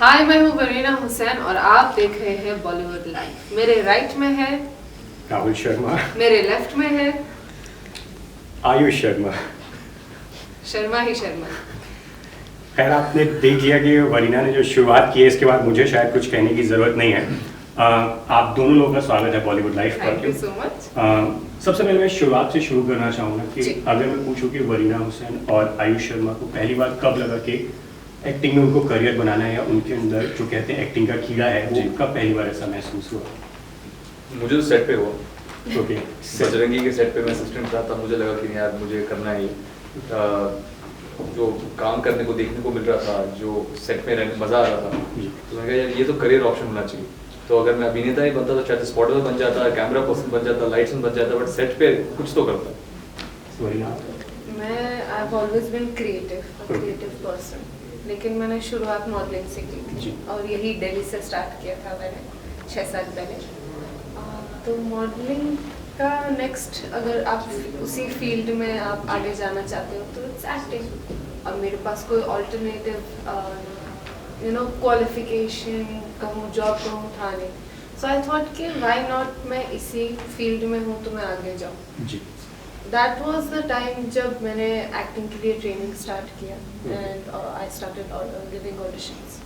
हाय, मैं हूँ वरीना हुसैन और आप देख रहे हैं बॉलीवुड लाइव। मेरे राइट में है राहुल शर्मा, मेरे लेफ्ट में है आयुष शर्मा। शर्मा ही शर्मा। खैर, आपने देख लिया कि वरीना ने जो शुरुआत की है, इसके बाद मुझे शायद कुछ कहने की ज़रूरत नहीं है। आप दोनों लोगों का स्वागत है बॉलीवुड लाइव पर। Thank you so much. सबसे पहले मैं शुरुआत से शुरू करना चाहूँगा कि अगर मैं पूछूं कि वरीना हुसैन और आयुष शर्मा को पहली बार कब लगा कि एक्टिंग में उनको करियर बनाना है, या उनके अंदर जो कहते हैं एक्टिंग का कीड़ा है, वो कब पहली बार ऐसा महसूस हुआ? मुझे तो सेट पे हुआ। ओके, बजरंगी के सेट पे मैं असिस्टेंट था, तब मुझे लगा कि यार मुझे करना है। जो काम करने को देखने को मिल रहा था, जो सेट में रहने मज़ा आ रहा था, तो मैंने कहा यार ये तो करियर ऑप्शन होना चाहिए। तो अगर मैं अभिनेता ही बनता तो शायद स्पॉटर बन जाता, कैमरा पर्सन बन जाता, लाइट्स बन जाता, बट सेट पे कुछ तो करता। मैं I have always been creative person, लेकिन मैंने शुरुआत मॉडलिंग से की थी और यही दिल्ली से स्टार्ट किया था मैंने 6 साल पहले। तो मॉडलिंग का नेक्स्ट, अगर आप उसी फील्ड में आप आगे जाना चाहते हो तो इट्स एक्टिंग। और मेरे पास कोई ऑल्टरनेटिव क्वालिफिकेशन कहूँ, जॉब कहूँ था नहीं। सो आई थॉट कि व्हाई नॉट, मैं इसी फील्ड में हूँ तो मैं आगे जाऊँ। That was the time जब मैंने एक्टिंग के लिए ट्रेनिंग स्टार्ट किया and I started giving auditions.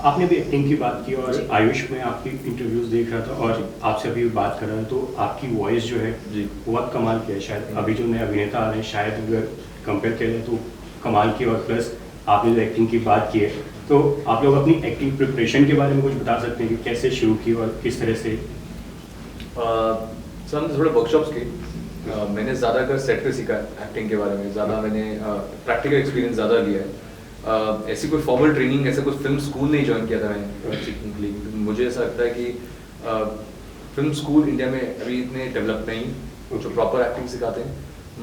आपने भी एक्टिंग की बात की और आयुष में आपकी इंटरव्यूज देख रहा था और आपसे अभी बात कर रहा था, तो आपकी वॉइस जो है बहुत कमाल की है। शायद अभी जो नए अभिनेता आ रहे हैं, शायद अगर कंपेयर करें तो कमाल की, और प्लस आपने जो एक्टिंग की बात की है, तो आप लोग अपनी एक्टिंग प्रिपरेशन के बारे में कुछ बता सकते हैं कि कैसे शुरू की और किस तरह से? सर हमने थोड़े वर्कशॉप्स किए। मैंने ज़्यादा कर सेट पे सीखा एक्टिंग के बारे में, ज़्यादा मैंने प्रैक्टिकल एक्सपीरियंस ज़्यादा लिया है। ऐसी कोई फॉर्मल ट्रेनिंग, ऐसा कोई फिल्म स्कूल नहीं ज्वाइन किया था मैंने सीखने के लिए। मुझे ऐसा लगता है कि फिल्म स्कूल इंडिया में अभी इतने डेवलप नहीं जो प्रॉपर एक्टिंग सिखाते हैं,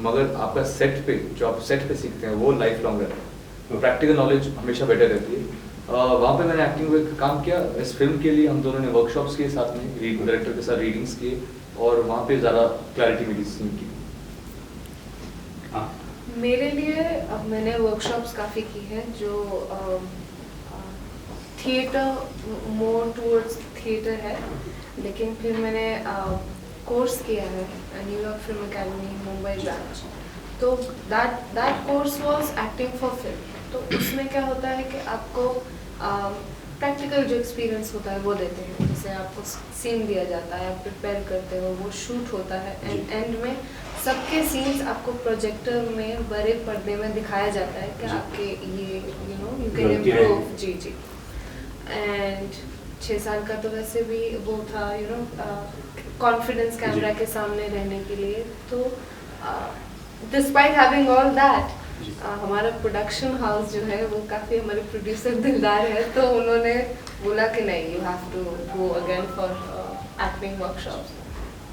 मगर आपका सेट पे जो आप सेट पे सीखते हैं वो लाइफ लॉन्ग रहता है। प्रैक्टिकल नॉलेज हमेशा बेटर रहती है। वहाँ पे मैंने एक्टिंग में काम किया। इस फिल्म के लिए हम दोनों ने वर्कशॉप्स किए, साथ में डायरेक्टर के साथ रीडिंग्स किए, और वहाँ पे ज़्यादा क्लैरिटी मिली सीन की। मेरे लिए अब मैंने वर्कशॉप्स काफ़ी की है, जो थिएटर, मोर टूवर्ड्स थिएटर है, लेकिन फिर मैंने कोर्स किया है New York film academy Mumbai branch. तो that course was acting for film. तो उसमें क्या होता है कि आपको प्रैक्टिकल जो एक्सपीरियंस होता है वो देते हैं। जैसे आपको सीन दिया जाता है, आप प्रिपेयर करते हो, वो शूट होता है, एंड एंड में सबके सीन्स आपको प्रोजेक्टर में बड़े पर्दे में दिखाया जाता है कि आपके ये यू कैन इम्प्रूव। जी। एंड 6 साल का तो वैसे भी वो था कॉन्फिडेंस कैमरा के सामने रहने के लिए। तो डिस्पाइट हैविंग ऑल दैट, हमारा प्रोडक्शन हाउस जो है वो काफ़ी, हमारे प्रोड्यूसर दिलदार है, तो उन्होंने बोला कि नहीं, you have to go again for acting workshops.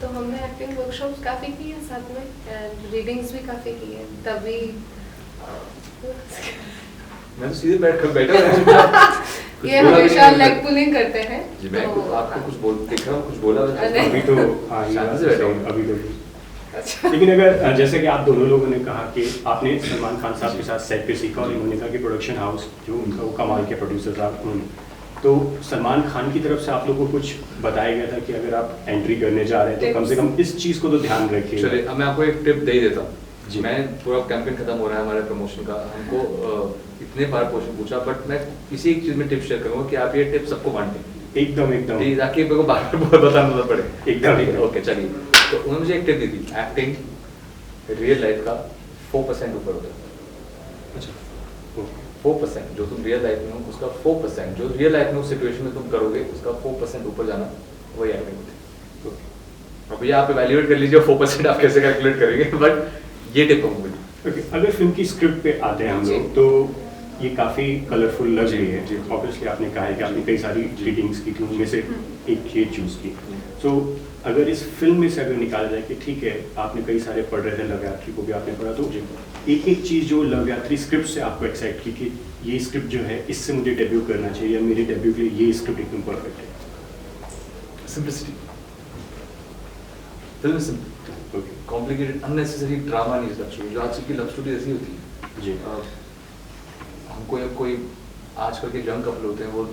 तो हमने एक्टिंग वर्कशॉप्स काफ़ी की है साथ में, एंड रीडिंग्स भी काफ़ी की है। तभी मैं तो सीधे बैठा ये हमेशा लेग पुलिंग करते हैं। जी, मैं आपको कुछ दिख रहा हूँ, कुछ बोला अभी तो शांति से बैठा हूँ अभी तो। लेकिन अगर जैसे कि आप दोनों लोगों ने कहा कि आपने सलमान खान साहब के साथ सेट पे सीखा, और इन्होंने कहा कि प्रोडक्शन हाउस जो उनका वो कमाल के प्रोड्यूसर साहब उन्होंने, तो सलमान खान की तरफ से आप लोगों को कुछ बताया गया था कि अगर आप एंट्री करने जा रहे हैं तो कम से कम इस चीज़ को तो ध्यान रखिए? चलिए, अब मैं आपको एक टिप दे ही देता हूँ। मैं पूरा कैंपेन खत्म हो रहा है हमारे प्रमोशन का, हमको इतने बार क्वेश्चन पूछा, बट मैं इसी एक चीज़ में टिप शेयर करूँगा कि आप ये टिप सबको बांटें। एकदम ताकि मेरे को बार बार बताना ना पड़े। एकदम। ओके, चलिए। तो उन्होंने मुझे एक टिप दी थी, एक्टिंग रियल लाइफ का 4% ऊपर होता है। अच्छा, 4% जो तुम रियल लाइफ में हो उसका 4%, जो रियल लाइफ में उस सिचुएशन में तुम करोगे उसका 4% ऊपर जाना, वही एक्टिंग होती है। अब ये आप इवैल्यूएट कर लीजिए 4% आप कैसे कैलकुलेट करेंगे, बट ये टिप होंगी। ओके, अगर फिल्म की स्क्रिप्ट पे आते हैं हम लोग, तो ये काफ़ी कलरफुल लग रही है। ऑब्वियसली आपने कहा है कि आपने कई सारी रीडिंग्स की थी, उनमें से एक ये चूज़ की। सो अगर इस फिल्म में से अगर निकाला जाए कि ठीक है, आपने कई सारे पढ़ रहे थे, लवयात्री को भी आपने पढ़ा, तो एक एक चीज़ जो लवयात्री स्क्रिप्ट से आपको एक्साइट की कि ये स्क्रिप्ट जो है इससे मुझे डेब्यू करना चाहिए, या मेरे डेब्यू के लिए ये स्क्रिप्ट एकदम परफेक्ट है? Simplicity. Film simple, complicated unnecessary drama नहीं, लव स्टोरी जो आजकल की लव स्टोरी ऐसी होती है। जी, हमको या कोई आजकल के यंग कपल होते हैं वो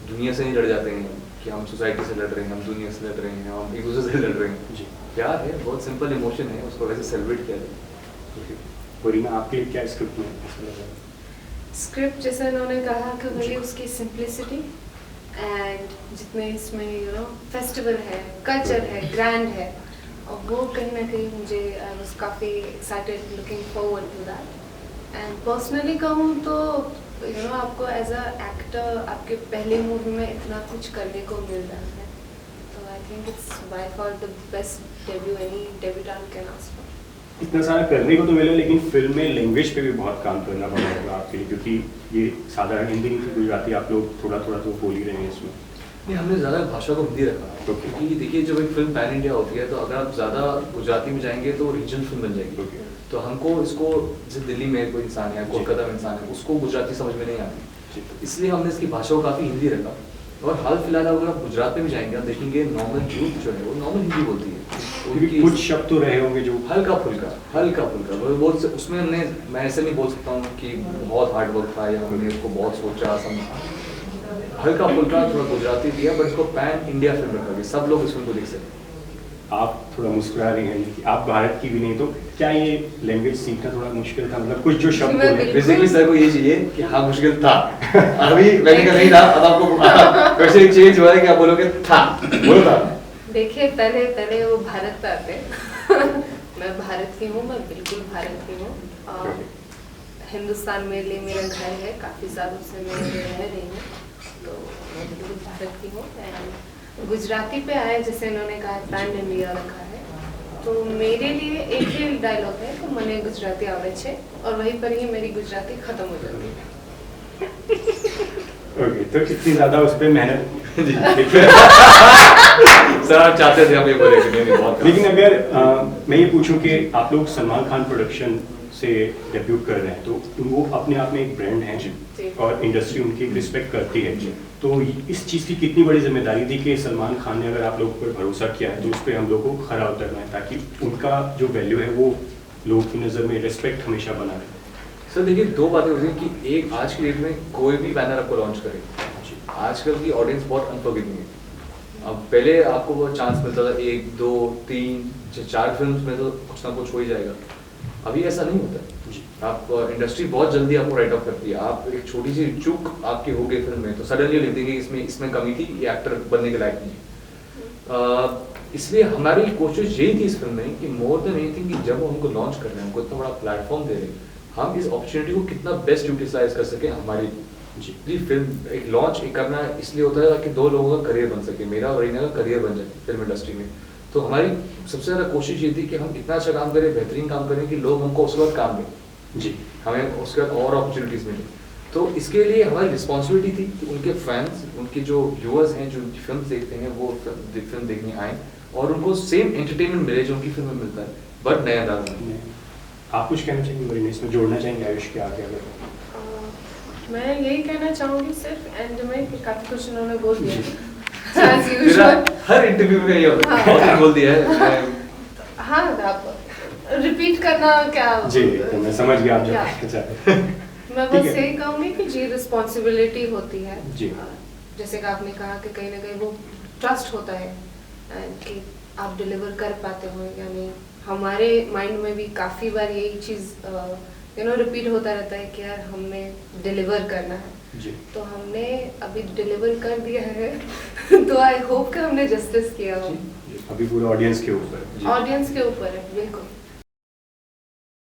दुनिया से नहीं लड़ जाते हैं कि हम सोसाइटी से लड़ रहे हैं, हम दुनिया से लड़ रहे हैं, हम एक दूसरे से लड़ रहे हैं। जी। प्यार है, बहुत सिंपल इमोशन है, उसको वैसे सेलिब्रेट किया जाए। वरीना आपके लिए क्या स्क्रिप्ट में ऐसा लगा? स्क्रिप्ट जैसे उन्होंने कहा कि वही उसकी सिंप्लिसिटी एंड जितने इसमें फेस्टिवल है, कल्चर है, ग्रैंड है, और वो कहीं ना कहीं मुझे आई वाज काफ़ी excited looking forward to that. And personally कहूँ तो आपको एज अ एक्टर आपके पहले मूवी में इतना कुछ करने को मिल रहा है, तो I think it's by far the best debut any debutante can ask for. इतना सारा करने को तो मिला, लेकिन फिल्म में लैंग्वेज पे भी बहुत काम करना पड़ा होगा आपके लिए, क्योंकि ये साधारण हिंदी नहीं गुजराती आप लोग थोड़ा थोड़ा तो बोल ही रहे हैं इसमें। नहीं, हमने ज़्यादा भाषा को हिंदी रखा है, क्योंकि देखिए जब एक फिल्म पैन इंडिया होती है तो अगर आप ज़्यादा गुजराती में जाएंगे तो रीजनल फिल्म बन जाएगी। तो हमको इसको जैसे दिल्ली में कोई इंसान है, कोलकाता में इंसान है, उसको गुजराती समझ में नहीं आती, इसलिए हमने इसकी भाषा को काफ़ी हिंदी रखा। और हाल फिलहाल अगर आप गुजरात में भी जाएंगे आप देखेंगे नॉर्मल यूथ जो है वो नॉर्मल हिंदी बोलती है, क्योंकि कुछ शब्द तो रहे होंगे जो हल्का फुल्का वो उसमें हमने, मैं ऐसे नहीं बोल सकता हूँ कि बहुत हार्ड वर्क था या हमने उसको बहुत सोचा समझा, हल्का फुल्का थोड़ा गुजराती दिया, बट इसको पैन इंडिया फिल्म रखा गया, सब लोग इस फिल्म को देख सकते हैं। आप थोड़ा मुस्कुरा रहे हैं कि आप भारत की भी नहीं, तो क्या ये लैंग्वेज सीखना थोड़ा मुश्किल था? मतलब कुछ जो शब्द बोले बेसिकली सर को ये चाहिए कि हाँ मुश्किल था, अभी मैंने कहा नहीं था, अब आपको वैसे चेंज हुआ है कि आप बोलोगे था, बोलो था। देखिए पहले वो भारत पे आते हैं मैं भारत की हूँ, मैं बिल्कुल भारत की हूँ। हिंदुस्तान मेरे लिए मेरा घर है, काफ़ी सालों से मैं रह रही हूँ, तो मैं बिल्कुल भारत की हूँ। एंड गुजराती पे आए, जैसे इन्होंने कहा पैन इंडिया रखा है, तो मेरे लिए एक ही डायलॉग है कि मने गुजराती आवड़े छे, और वहीं पर ही मेरी गुजराती खत्म हो जाती है। ओके, तो इतनी ज़्यादा उस पर मेहनत सर आप चाहते थे हम ये बोले कि नहीं बहुत। लेकिन अगर मैं ये पूछूं कि आप लोग सलमान खान प्रोडक्शन से डेब्यूट कर रहे हैं, तो वो अपने आप में एक ब्रांड है जी। और इंडस्ट्री उनकी रिस्पेक्ट करती है, तो इस चीज़ की कितनी बड़ी जिम्मेदारी थी कि सलमान खान ने अगर आप लोगों पर भरोसा किया है तो उस पर हम लोग को खरा उतरना है, ताकि उनका जो वैल्यू है वो लोगों की नज़र में रिस्पेक्ट हमेशा बना रहे। सर देखिए दो बातें होती हैं कि एक आज की डेट में कोई भी बैनर आपको लॉन्च करे, आजकल की ऑडियंस बहुत अनफॉरगिविंग है। अब पहले आपको वो चांस मिलता था 1, 2, 3, 4 फिल्म्स में तो कुछ ना कुछ हो ही जाएगा, अभी ऐसा नहीं होता है। आप इंडस्ट्री बहुत जल्दी आपको राइट ऑफ करती है, आप एक छोटी सी चूक आपकी हो गई फिल्म में तो सडनली लिख देंगे इसमें कमी थी, ये एक्टर बनने के लायक नहीं। इसलिए हमारी कोशिश यही थी इस फिल्म में कि मोर देन एनीथिंग कि जब हम उनको लॉन्च कर रहे हैं, हमको इतना बड़ा प्लेटफॉर्म दे रहे हैं, हम इस अपॉर्चुनिटी को कितना बेस्ट यूटिलाइज कर सकें हमारी जी फिल्म एक लॉन्च करना इसलिए होता है ताकि 2 लोगों का करियर बन सके, मेरा और रीना का करियर बन जाए फिल्म इंडस्ट्री में। तो हमारी सबसे ज़्यादा कोशिश ये थी कि हम इतना अच्छा काम करें, बेहतरीन काम करें कि लोग हमको उसके बाद काम दें जी, हमें उसके बाद और अपॉर्चुनिटीज़ मिले। तो इसके लिए हमारी रिस्पॉन्सिबिलिटी थी कि उनके फैंस, उनके जो व्यूअर्स हैं जो उनकी फिल्म देखते हैं वो फिल्म देखने आए और उनको सेम एंटरटेनमेंट मिले जो उनकी फिल्म में मिलता है, बट नए अंदाज में। आप कुछ कहना चाहेंगे मरीना, इसमें जोड़ना चाहेंगे आयुष के आगे? अगर मैं यही कहना चाहूँगी सिर्फ एंड में कि काफ़ी कुछ उन्होंने बोल दिया as मेरा usual। हर इंटरव्यू में ये होता है, बहुत कुछ बोल दिया है। हाँ आप रिपीट करना क्या जी, तो मैं समझ गया आप जो क्या? कहना चाहते हैं। मैं बस यही कहूँगी कि जी रिस्पॉन्सिबिलिटी होती है जी। जैसे कि आपने कहा कि कहीं ना कहीं वो ट्रस्ट होता है कि आप डिलीवर कर पाते हो या नहीं। हमारे माइंड में भी काफ़ी बार यही चीज़ रिपीट होता रहता है कि यार हमने डिलीवर करना है जी। तो हमने अभी डिलीवर कर दिया है तो आई होप कि हमने जस्टिस किया हो। अभी पूरा ऑडियंस के ऊपर ऑडियंस के ऊपर है बिल्कुल।